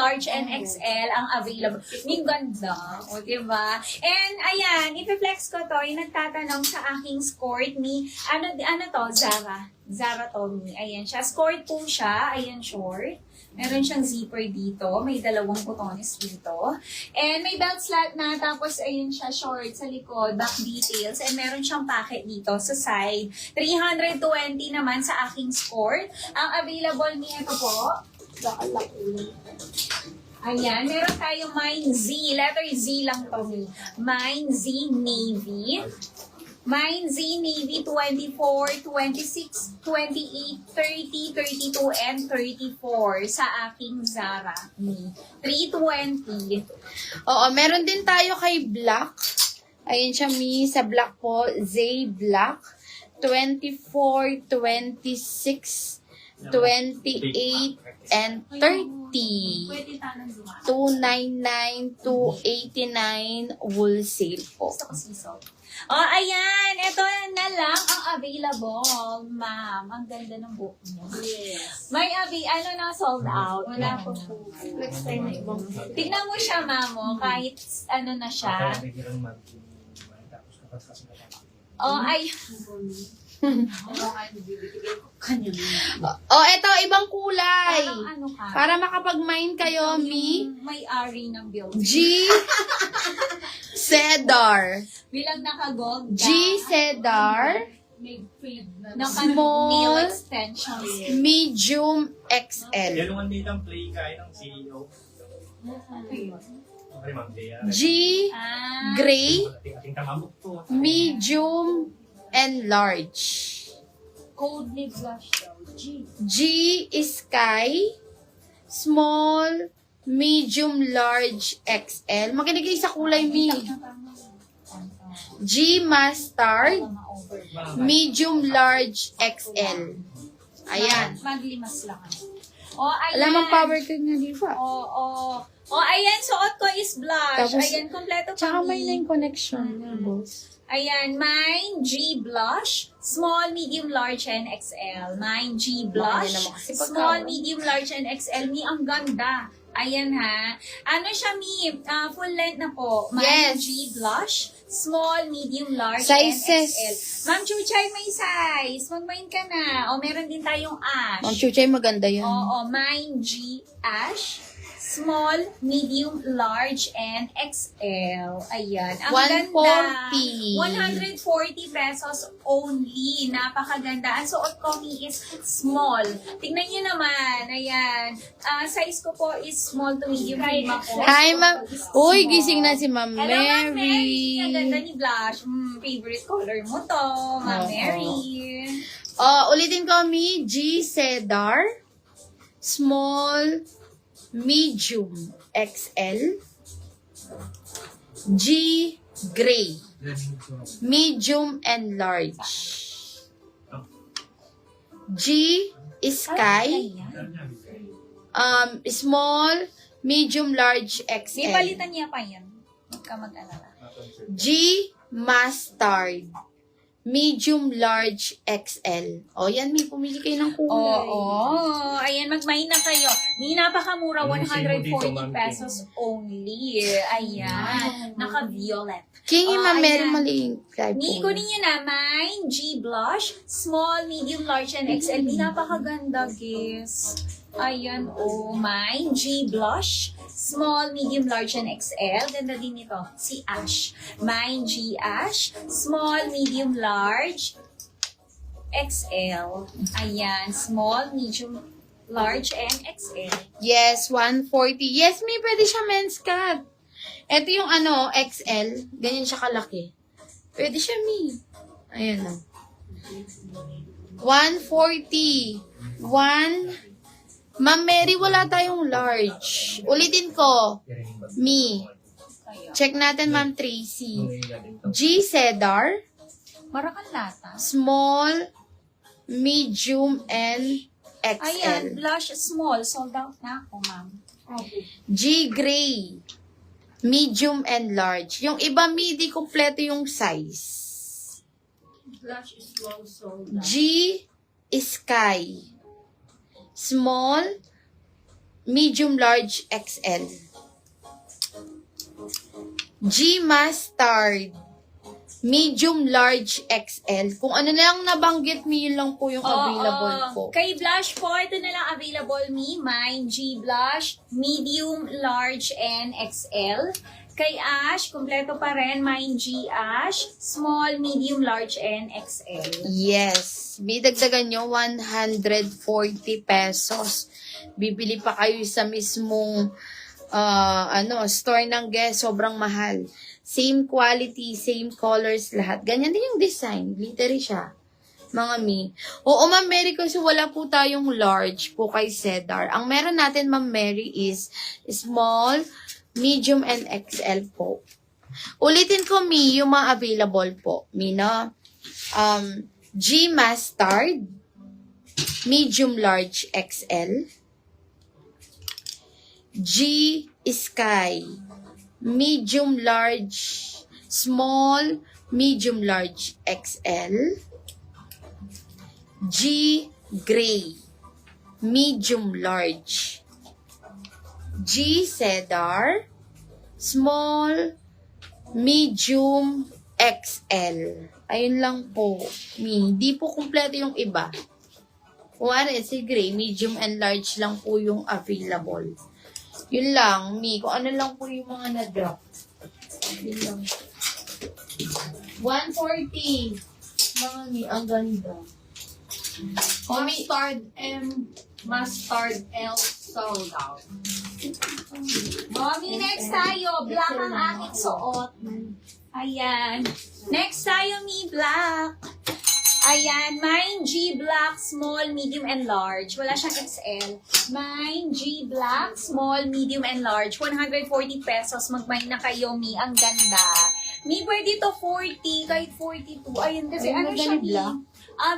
large, and XL ang available. May ganda. O, diba? And, ayan, ipiflex ko to, yung nagtatanong sa aking skirt ni, ano to, Zara. Zara Tommy. Ayan siya. Skirt po siya. Ayan, short. Meron siyang zipper dito. May dalawang butones dito. And may belt slat na. Tapos, ayun siya, short sa likod. Back details. And meron siyang pocket dito sa side. 320 naman sa aking skirt. Ang available niya ito po. Ayan. Meron tayong Mine Z. Letter Z lang to. Mine Z Navy. Mine Z Navy 24, 26, 28, 30, 32, and 34 sa aking Zara. 320. Oo, meron din tayo kay Black. Ayun siya, Mi. Sa Black po, Z Black. 24, 26, 28, and 30. 299, 289 wholesale po. Gusto ko sisal. Oh, ayan. Ito na lang ang available, ma'am. Ang ganda ng book mo. Yes. May ano na sold out. Wala po po. Next time na ibang. Tignan mo siya, ma'am. Kahit ano na siya. Oh, ay. Oh, eto, ibang kulay. Parang ano ka? Para makapag-mine kayo, Mi. Yung may-ari ng building. G. Cedar. Bilang naka-gold. G. Cedar. May feed na. Naka-nail extensions. Medium XL. Yan naman dito ang play kaya ng CEO. Okay, Ma'am Bea. G. Ah. Gray. Ating tamabok to. Medium and large. Cold lip blush daw. G. G. Sky. Small. Medium, large, XL. Makinig kayo sa kulay, Mi. G. Mustard. Medium, large, XL. Ayan. Maglimas lang. Oh, ayan. Alam ang power card nga, di ba? Oh, ayan. Suot ko is blush. Tapos, ayan, kompleto Tsaka kami. may line connection. Boss. Ayan, mine G blush, small, medium, large, and XL. Mine G blush, naman kasi small, pagka- medium, large, and XL. Mi, ang ganda. Ayan ha. Ano siya, Mi? Full length na po. Mine Yes. G blush, small, medium, large, Sizes. and XL. Ma'am Chuchay, may size. Mag-mine ka na. O, meron din tayong ash. Ang chuchay, maganda yan. Oo, mine G ash, small, medium, large, and XL. Ayan. Ang 140. ganda. 140 pesos only. Napakaganda. Ang suot ko is small. Tingnan niyo naman. Ayan. Size ko po is small to medium. Hi, Ma'am. Uy, gising na si Ma'am Hello, Ma'am Mary. Ang ganda Mary. ni Blush. Favorite color mo to, Ma'am Oo. Mary. Ulitin ko, Mi. G. Cedar. Small, medium, XL. G. Gray. Medium and large. G. Sky. Small, medium, large, May XL. palitan niya pa yan. Huwag ka mag-alala. G. Mustard. Medium, large, XL. O, yan, may pumili kayo ng kulay. Oo. Ayan, mag-mine na kayo. May napakamura, Yung sino dito, 140 Ma'am pesos only. Ayan. Naka-violet. King Oh, Ma'am Mary, ayan. mali yung typo. Ni, kunin nyo na, mine, G blush, small, medium, large, and XL. Di napakaganda, guys. Ayan, mine, G blush, small, medium, large, and XL. Ganda din ito, si Ash. Mine, G Ash, small, medium, large, XL. Ayan, small, medium, large, and XL. Yes, 140. Yes, may pwede siya men's cut. Ito yung XL. Ganyan siya kalaki. Pwede siya, Mi. Ayan o. 140. Ma'am Mary, wala tayong large. Ulitin ko. Mi. Check natin, Ma'am Tracy. G. Cedar. Marakan lata. Small, medium, and Ayan, XL. blush, small. Sold out na ako, ma'am. G. Gray. Medium and large. Yung iba, midi, kompleto yung size. Blush is long G. Sky. Small, medium, large, XL. G Mustard, medium, large, XL. Kung ano na lang nabanggit mo, yun lang po yung available po. Kay blush po, ito na lang available me. Mine, G blush, medium, large, and XL. Kay Ash, kompleto pa rin. Mine, G Ash, small, medium, large, and XL. Yes. Bidagdagan nyo 140 pesos. Bibili pa kayo sa mismong store ng Guess. Sobrang mahal. Same quality, same colors, lahat. Ganyan din yung design. Glittery siya. Mga mi. Oo, Ma'am Mary, kasi wala po tayong large po kay Cedar. Ang meron natin, Ma'am Mary, is small, medium, and XL po. Ulitin ko, Mi, yung mga available po. Mi, no? G Mustard, medium, large, XL. G Sky, medium, large, small, medium, large, XL. G Gray, medium, large. G Cedar, small, medium, XL. Ayun lang po. Hindi po kumpleto yung iba. Kung ano, si Gray, medium and large lang po yung available. Yun lang, kung ano lang po yung mga na-drop. Yun lang. 140. Mga ang ganda. Mustard M, mustard L sold out. Mommy, next tayo. Black ang aking suot. Ayan. Next tayo, Mi, black. Ayan, mine G black, small, medium, and large. Wala siyang XL. Mine G black, small, medium, and large. 140 pesos. Mag-mine na kayo, Mi. Ang ganda. Mi, pwede to 40, kahit 42. Ayan, kasi Ayun, ano maganda siya, ni Mi? black.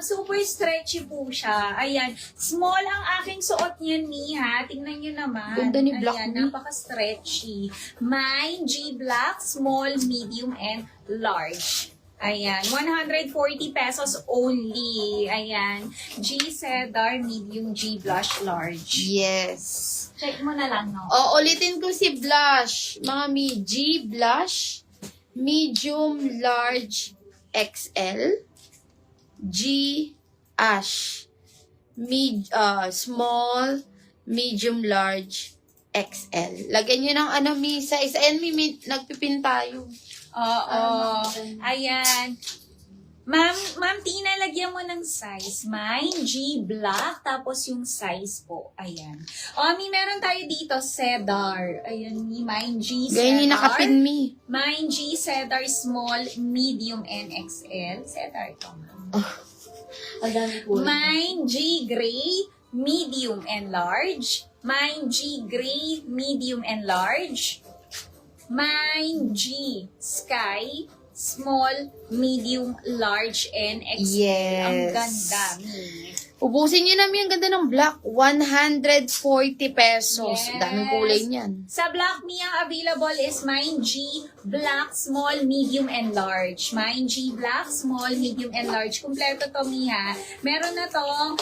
Super stretchy po siya. Ayan. Small ang aking suot niyan, Mi, ha? Tingnan nyo naman. Ganda ni black, Ayan, Mi. napaka-stretchy. Mine G black, small, medium, and large. Ayan, 140 pesos only. Ayan, G Cedar, medium, G blush, large. Yes. Check mo na lang, no? O, ulitin ko si blush. Mga mi, G blush, medium, large, XL. G ash, small, medium, large, XL. Lagyan nyo ng mi, size. Ayan, mi, nagpipin tayo. Oo. Ayan. Ma'am Tina, lagyan mo ng size. Mine, G black, tapos yung size po. Ayan. Mi, meron tayo dito, Cedar. Ayan, mine, G Cedar. Ganyan yung nakapin, mi. Mine, G Cedar, small, medium, and XL. Cedar ito, ma'am. Ang dami po. Mine, G gray, medium, and large. Mine, G gray, medium, and large. Mine, G sky, small, medium, large, and XL. Yes. Ang ganda, Mi. Ubusin nyo namin ang ganda ng black. 140 pesos. Yes. Daming kulay niyan. Sa black, Mi, ang available is Mine G black, small, medium, and large. Mine G black, small, medium, and large. Kompleto to, Mi, ha. Meron na tong